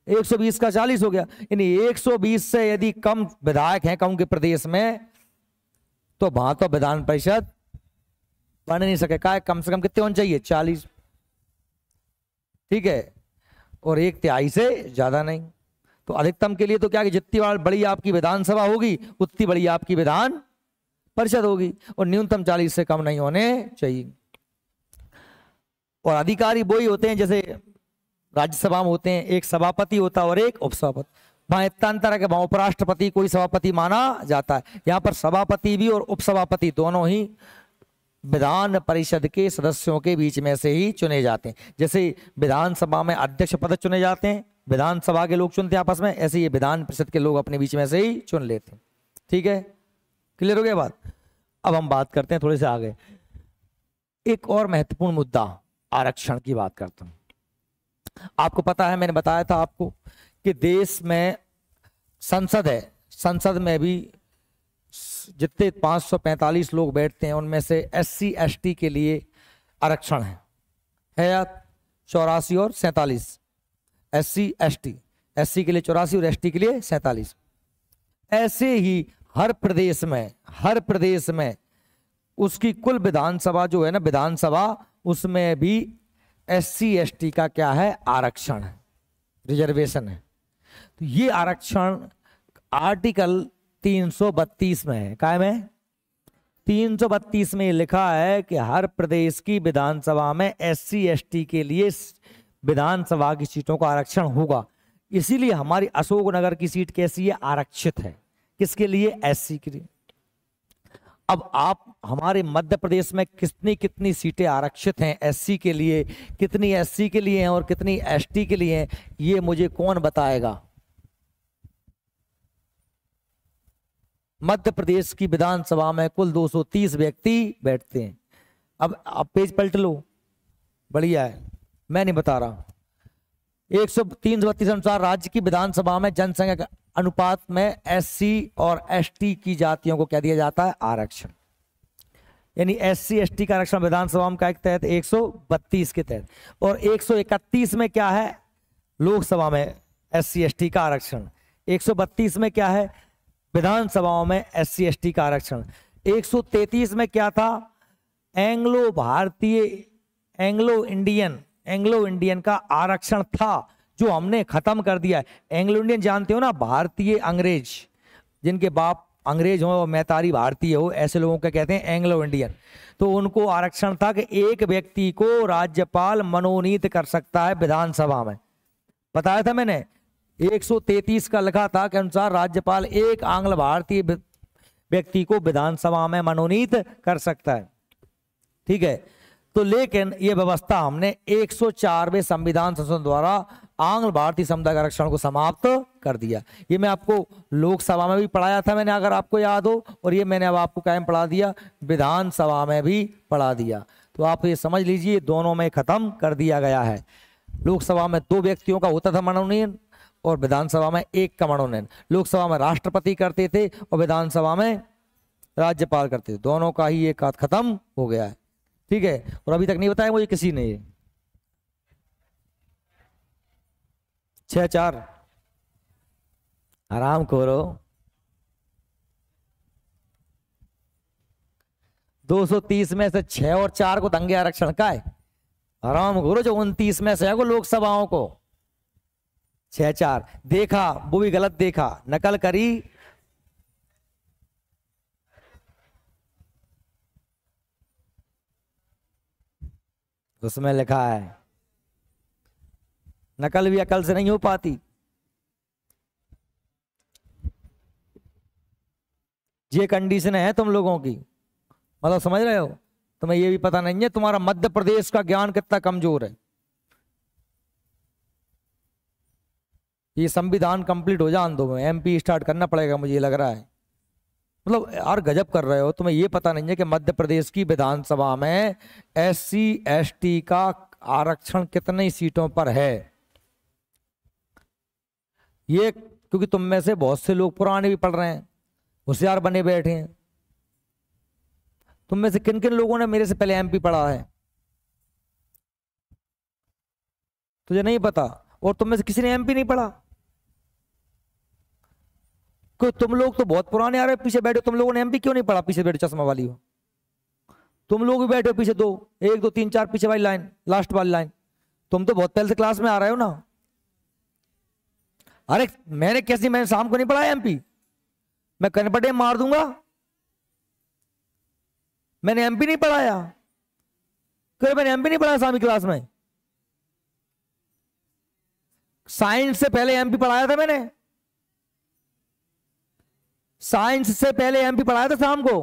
120 का 40 हो गया। यानी 120 से यदि कम विधायक हैं कौन के प्रदेश में, तो वहां तो विधान परिषद बन नहीं सके। कहा कम से कम कितने होने चाहिए? 40। ठीक है, और 1/3 से ज्यादा नहीं। तो अधिकतम के लिए तो क्या कि जितनी बड़ी आपकी विधानसभा होगी उतनी बड़ी आपकी विधान परिषद होगी, और न्यूनतम 40 से कम नहीं होने चाहिए। और अधिकारी वही होते हैं जैसे राज्यसभा में होते हैं, एक सभापति होता है और एक उपसभापति। वहां इतना अंतर है कि वहां उपराष्ट्रपति कोई सभापति माना जाता है, यहाँ पर सभापति भी और उपसभापति दोनों ही विधान परिषद के सदस्यों के बीच में से ही चुने जाते हैं। जैसे विधानसभा में अध्यक्ष पद चुने जाते हैं, विधानसभा के लोग चुनते हैं आपस में, ऐसे ये विधान परिषद के लोग अपने बीच में से ही चुन लेते हैं। ठीक है, क्लियर हो गया बात? अब हम बात करते हैं थोड़े से आगे, एक और महत्वपूर्ण मुद्दा, आरक्षण की बात करता हूं। आपको पता है, मैंने बताया था आपको कि देश में संसद है, संसद में भी जितने 545 लोग बैठते हैं उनमें से SC ST के लिए आरक्षण है या 84 और 47। SC ST, SC के लिए 84 और ST के लिए 47। ऐसे ही हर प्रदेश में उसकी कुल विधानसभा जो है ना, विधानसभा, उसमें भी SC ST का क्या है? आरक्षण है, रिजर्वेशन है। तो ये आरक्षण आर्टिकल 332 में है। काय में? 332 में लिखा है कि हर प्रदेश की विधानसभा में SC ST के लिए विधानसभा की सीटों का आरक्षण होगा। इसीलिए हमारी अशोकनगर की सीट कैसी है? आरक्षित है। किसके लिए? SC के लिए। अब आप हमारे मध्य प्रदेश में कितनी कितनी सीटें आरक्षित हैं SC के लिए, कितनी SC के लिए हैं और कितनी ST के लिए हैं, ये मुझे कौन बताएगा? मध्य प्रदेश की विधानसभा में कुल 230 व्यक्ति बैठते हैं। अब आप पेज पलट लो, बढ़िया है, मैं नहीं बता रहा। 132 अनुसार राज्य की विधानसभा में जनसंख्या के अनुपात में SC और ST की जातियों को क्या दिया जाता है? आरक्षण। यानी SC ST का आरक्षण विधानसभा में क्या के तहत? 132 के तहत। और 131 में क्या है? लोकसभा में SC ST का आरक्षण। 132 में क्या है? विधानसभाओं में SC ST का आरक्षण। 133 में क्या था? एंग्लो भारतीय, एंग्लो इंडियन का आरक्षण था, जो हमने खत्म कर दिया है। एंग्लो इंडियन जानते हो ना, भारतीय अंग्रेज, जिनके बाप अंग्रेज हो और मैतारी भारतीय हो, ऐसे लोगों को कहते हैं एंग्लो इंडियन। तो उनको आरक्षण था कि एक व्यक्ति को राज्यपाल मनोनीत कर सकता है विधानसभा में। बताया था मैंने, 133 का लिखा था के अनुसार राज्यपाल एक आंग्ल भारतीय व्यक्ति को विधानसभा में मनोनीत कर सकता है। ठीक है, तो लेकिन ये व्यवस्था हमने 104वें संविधान संशोधन द्वारा आंग्ल भारतीय समुदाय के आरक्षण को समाप्त कर दिया। ये मैं आपको लोकसभा में भी पढ़ाया था मैंने, अगर आपको याद हो, और ये मैंने अब आपको क्या में पढ़ा दिया? विधानसभा में भी पढ़ा दिया। तो आप ये समझ लीजिए, दोनों में खत्म कर दिया गया है। लोकसभा में 2 व्यक्तियों का होता था मनोनयन और विधानसभा में 1 का मनोनयन। लोकसभा में राष्ट्रपति करते थे और विधानसभा में राज्यपाल करते थे। दोनों का ही एक खत्म हो गया है। ठीक है, और अभी तक नहीं बताया मुझे किसी ने ये। 6-4 आराम करो। 230 में से 6 और 4 को दंगे आरक्षण का है। आराम करो, जो 29 में से है वो लोकसभाओं को। 6-4 देखा, वो भी गलत देखा, नकल करी। उसमें लिखा है नकल भी अकल से नहीं हो पाती। ये कंडीशन है तुम लोगों की, मतलब समझ रहे हो। तुम्हें ये भी पता नहीं है तुम्हारा मध्य प्रदेश का ज्ञान कितना कमजोर है। ये संविधान कंप्लीट हो जान दो, एमपी स्टार्ट करना पड़ेगा मुझे, ये लग रहा है। मतलब यार गजब कर रहे हो, तुम्हें ये पता नहीं है कि मध्य प्रदेश की विधानसभा में SC ST का आरक्षण कितनी सीटों पर है। ये क्योंकि तुम में से बहुत से लोग पुराने भी पढ़ रहे हैं, होशियार बने बैठे हैं। तुम में से किन किन लोगों ने मेरे से पहले एमपी पढ़ा है? तुझे नहीं पता? और तुम में से किसी ने एमपी नहीं पढ़ा? क्यों तुम लोग तो बहुत पुराने आ रहे हो, पीछे बैठे। तुम लोगों ने एमपी क्यों नहीं पढ़ा? पीछे बैठे चश्मा वाली हो तुम लोग भी बैठे हो पीछे, 2 1 2 3 4 पीछे वाली लाइन, लास्ट वाली लाइन। तुम तो बहुत पहले से क्लास में आ रहे हो ना। अरे मैंने शाम को नहीं पढ़ा एमपी, मैं कनपटे मार दूंगा। मैंने एमपी नहीं पढ़ाया। क्यों मैंने एमपी नहीं पढ़ाया शाम की क्लास में? साइंस से पहले एमपी पढ़ाया था मैंने। साइंस से पहले एमपी पढ़ाया था शाम को।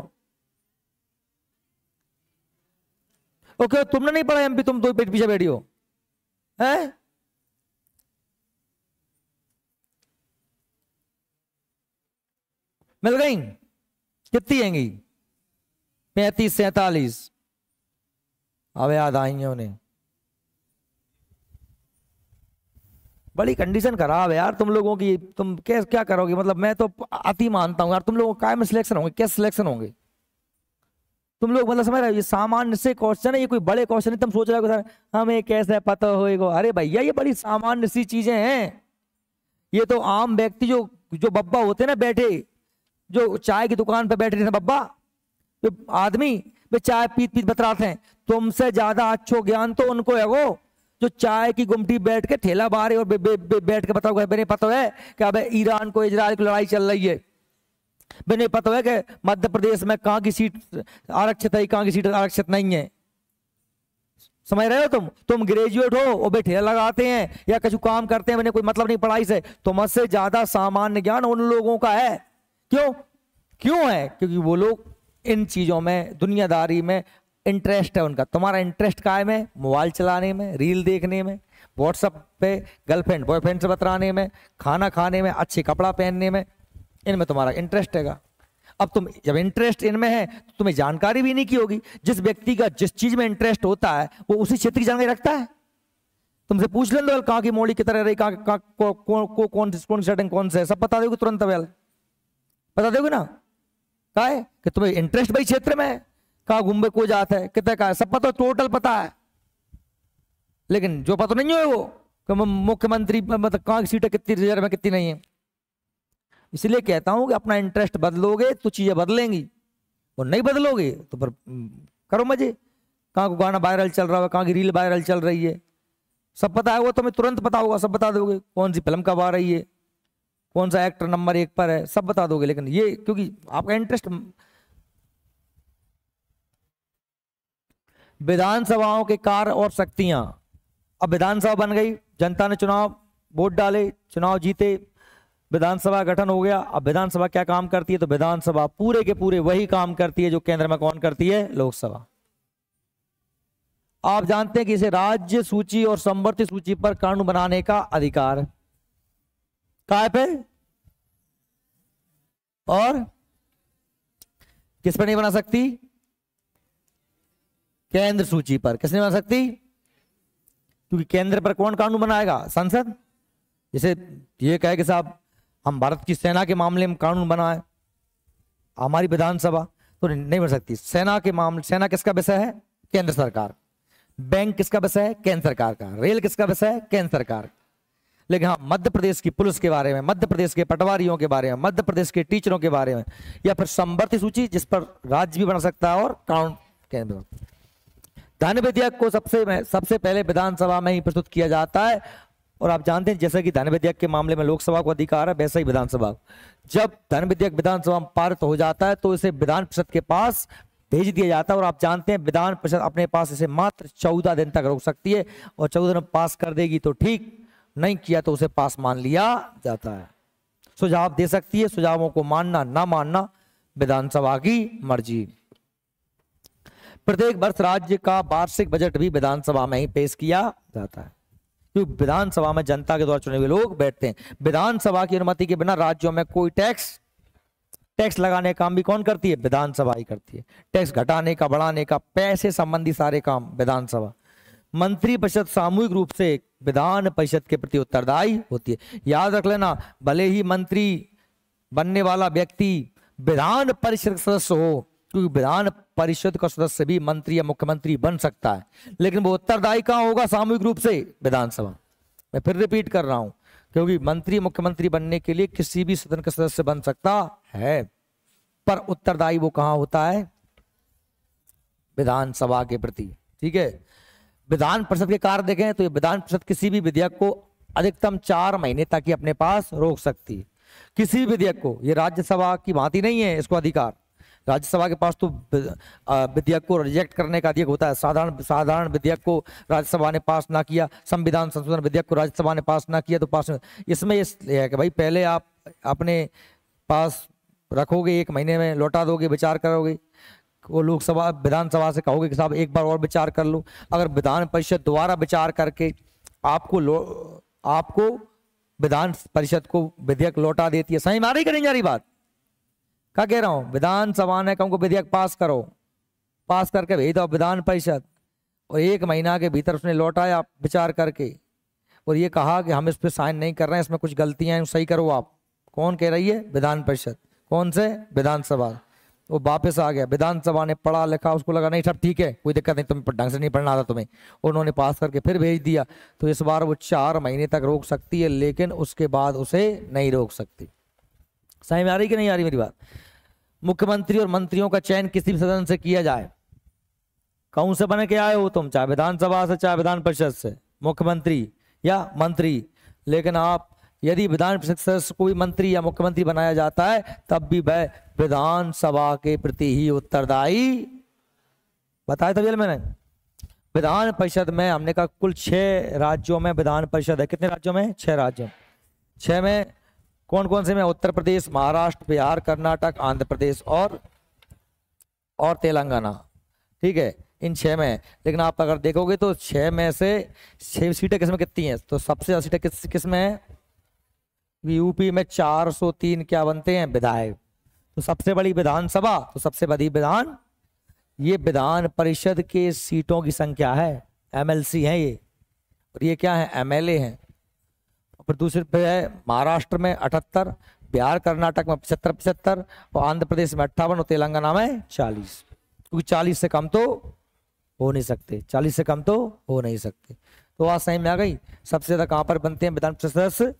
ओके, तुमने नहीं पढ़ा एमपी, तुम 2 पीछे बैठी हो हैं? मिल गई? कितनी आएंगी? 35 47। अब याद आई उन्हें। बड़ी कंडीशन खराब है यार तुम लोगों की। तुम क्या करोगे? मतलब मैं तो अति मानता हूं यार, तुम लोगों का में सिलेक्शन होंगे, कैसे सिलेक्शन होंगे तुम लोग? मतलब समझ रहे हो, ये सामान्य से क्वेश्चन है, ये कोई बड़े क्वेश्चन नहीं। तुम सोच रहे हो सर हमें कैसे पता होएगा? अरे भैया ये बड़ी सामान्य सी चीजें हैं। ये तो आम व्यक्ति जो जो बब्बा होते हैं ना बैठे, जो चाय की दुकान पे बैठे थे बब्बा, जो आदमी वे चाय पीत पीत बतराते हैं, तुमसे ज्यादा अच्छो ज्ञान तो उनको है वो जो चाय की गुमटी बैठ के ठेला बारे और बैठ के बताओ नहीं पता है कि अब ईरान को इजराइल की लड़ाई चल रही है। नहीं पता है कि मध्य प्रदेश में कहां की सीट आरक्षित है, कहां की सीट आरक्षित नहीं है। समझ रहे हो? तुम ग्रेजुएट हो और ठेला लगाते हैं या कुछ काम करते हैं, मैंने कोई मतलब नहीं पढ़ाई से। तुमसे ज्यादा सामान्य ज्ञान उन लोगों का है। क्यों है? क्योंकि वो लोग इन चीजों में, दुनियादारी में इंटरेस्ट है उनका। तुम्हारा इंटरेस्ट काय में? मोबाइल चलाने में, रील देखने में, व्हाट्सएप पे गर्लफ्रेंड बॉयफ्रेंड से बतराने में, खाना खाने में, अच्छे कपड़ा पहनने में, इनमें तुम्हारा इंटरेस्ट है। अब तुम जब इंटरेस्ट इनमें है तो तुम्हें जानकारी भी नहीं की होगी। जिस व्यक्ति का जिस चीज में इंटरेस्ट होता है वो उसी क्षेत्र की जानकारी रखता है। तुमसे पूछ लें तो कहाँ की मोड़ी की तरह रही, कौन सेटिंग कौन से है, सब बता दोगे तुरंत। बता दोगे ना का है कि तुम्हें इंटरेस्ट भाई क्षेत्र में है, कहाँ घूमने को जाता है, कितने का है, सब पता, टोटल पता है। लेकिन जो पता नहीं है वो मुख्यमंत्री मतलब कहाँ की सीटें कितनी रिजर्व में कितनी नहीं है। इसलिए कहता हूं कि अपना इंटरेस्ट बदलोगे तो चीजें बदलेंगी, और नहीं बदलोगे तो फिर करो मजे। कहाँ को गाना वायरल चल रहा है, कहाँ की रील वायरल चल रही है, सब पता है वो, तुम्हें तुरंत पता होगा, सब बता दोगे। कौन सी फिल्म कब आ रही है, कौन सा एक्टर नंबर 1 पर है, सब बता दोगे। लेकिन ये क्योंकि आपका इंटरेस्ट। विधानसभाओं के कार्य और शक्तियां। अब विधानसभा बन गई, जनता ने चुनाव वोट डाले, चुनाव जीते, विधानसभा गठन हो गया। अब विधानसभा क्या काम करती है? तो विधानसभा पूरे के पूरे वही काम करती है जो केंद्र में कौन करती है? लोकसभा। आप जानते हैं कि इसे राज्य सूची और समवर्ती सूची पर कानून बनाने का अधिकार काय पे और किस पर नहीं बना सकती? केंद्र सूची पर। किस नहीं बना सकती? क्योंकि केंद्र पर कौन कानून बनाएगा? संसद। जैसे ये कहे कि साहब हम भारत की सेना के मामले में कानून बनाए, हमारी विधानसभा तो नहीं बन सकती। सेना के मामले, सेना किसका विषय है? केंद्र सरकार। बैंक किसका विषय है? केंद्र सरकार का। रेल किसका विषय है? केंद्र सरकार। लेकिन हाँ, मध्य प्रदेश की पुलिस के बारे में, मध्य प्रदेश के पटवारियों के बारे में, मध्य प्रदेश के टीचरों के बारे में, या फिर संवर्ती सूची जिस पर राज्य भी बना सकता है और कानून केंद्र। धन विधेयक को सबसे पहले विधानसभा में ही प्रस्तुत किया जाता है। और आप जानते हैं जैसे कि धन विधेयक के मामले में लोकसभा को अधिकार है, वैसे ही विधानसभा, जब धन विधेयक विधानसभा में पारित हो जाता है तो इसे विधान परिषद के पास भेज दिया जाता है। और आप जानते हैं विधान परिषद अपने पास इसे मात्र 14 दिन तक रोक सकती है, और 14 दिन पास कर देगी तो ठीक, नहीं किया तो उसे पास मान लिया जाता है। सुझाव दे सकती है, सुझावों को मानना ना मानना विधानसभा की मर्जी। प्रत्येक वर्ष राज्य का वार्षिक बजट भी विधानसभा में ही पेश किया जाता है, क्योंकि विधानसभा में जनता के द्वारा चुने हुए लोग बैठते हैं। विधानसभा की अनुमति के बिना राज्यों में कोई टैक्स लगाने का काम भी कौन करती है? विधानसभा ही करती है। टैक्स घटाने का, बढ़ाने का, पैसे संबंधी सारे काम विधानसभा। मंत्री परिषद सामूहिक रूप से विधान परिषद के प्रति उत्तरदायी होती है। याद रख लेना, भले ही मंत्री बनने वाला व्यक्ति विधान परिषद सदस्य हो, क्योंकि विधान परिषद का सदस्य भी मंत्री या मुख्यमंत्री बन सकता है, लेकिन वो उत्तरदायी कहाँ होगा? सामूहिक रूप से विधानसभा। मैं फिर रिपीट कर रहा हूं, क्योंकि मंत्री मुख्यमंत्री बनने के लिए किसी भी सदन का सदस्य बन सकता है, पर उत्तरदायी वो कहाँ होता है? विधानसभा के प्रति। ठीक है। विधान परिषद के कार्य देखें तो ये विधान परिषद किसी भी विधेयक को अधिकतम 4 महीने तक ही अपने पास रोक सकती है। किसी विधेयक को, ये राज्यसभा की भांति नहीं है इसको अधिकार। राज्यसभा के पास तो विधेयक को रिजेक्ट करने का अधिकार होता है। साधारण विधेयक को राज्यसभा ने पास ना किया, संविधान संशोधन विधेयक को राज्यसभा ने पास ना किया तो पास। इसमें ये है कि भाई पहले आप अपने पास रखोगे, 1 महीने में लौटा दोगे, विचार करोगे, वो लोकसभा विधानसभा से कहोगे कि साहब एक बार और विचार कर लो। अगर विधान परिषद दोबारा विचार करके आपको विधान परिषद को विधेयक लौटा देती है, सही मारी करें जा रही बात क्या कह रहा हूं? विधानसभा ने कहूँ विधेयक पास करो, पास करके भेज दो विधान परिषद, और 1 महीना के भीतर उसने लौटाया विचार करके, और ये कहा कि हम इस पर साइन नहीं कर रहे हैं, इसमें कुछ गलतियां हैं, सही करो आप। कौन कह रही है? विधान परिषद। कौन से? विधानसभा। वो वापस आ गया, विधानसभा ने पढ़ा लिखा, उसको लगा नहीं सब ठीक है, कोई दिक्कत नहीं, तुम्हें ढंग से नहीं पढ़ना था तुम्हें, उन्होंने पास करके फिर भेज दिया। तो इस बार वो 4 महीने तक रोक सकती है, लेकिन उसके बाद उसे नहीं रोक सकती। समझ में आ रही कि नहीं आ रही मेरी बात? मुख्यमंत्री और मंत्रियों का चयन किसी भी सदन से किया जाए, कौन से बने के आए हो तुम, चाहे विधानसभा से चाहे विधान परिषद से, मुख्यमंत्री या मंत्री। लेकिन आप यदि विधान परिषद सदस्य को भी मंत्री या मुख्यमंत्री बनाया जाता है, तब भी वह विधानसभा के प्रति ही उत्तरदायी। बताया तभी मैंने। विधान परिषद में हमने कहा कुल 6 राज्यों में विधान परिषद है। कितने राज्यों में? 6 राज्यों। 6 में कौन कौन से में? उत्तर प्रदेश, महाराष्ट्र, बिहार, कर्नाटक, आंध्र प्रदेश और तेलंगाना। ठीक है, इन 6 में। लेकिन आप अगर देखोगे तो 6 में से 6 सीटें किसमें कितनी हैं? तो सबसे ज्यादा सीटें किस में है? यूपी में 403 क्या बनते हैं? विधायक। तो सबसे बड़ी विधानसभा, तो सबसे बड़ी विधान, ये विधान परिषद के सीटों की संख्या है, एमएलसी है ये, और ये क्या है? एमएलए हैं। फिर दूसरे पे है महाराष्ट्र में 78, बिहार कर्नाटक में 75, और आंध्र प्रदेश में 58 और तेलंगाना में 40। क्योंकि 40 से कम तो हो नहीं सकते, 40 से कम तो हो नहीं सकते। तो आज समझ में आ गई सबसे ज्यादा कहां पर बनते हैं विधान परिषद सदस्य?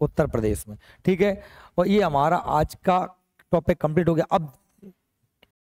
उत्तर प्रदेश में। ठीक है, और ये हमारा आज का टॉपिक कंप्लीट हो गया। अब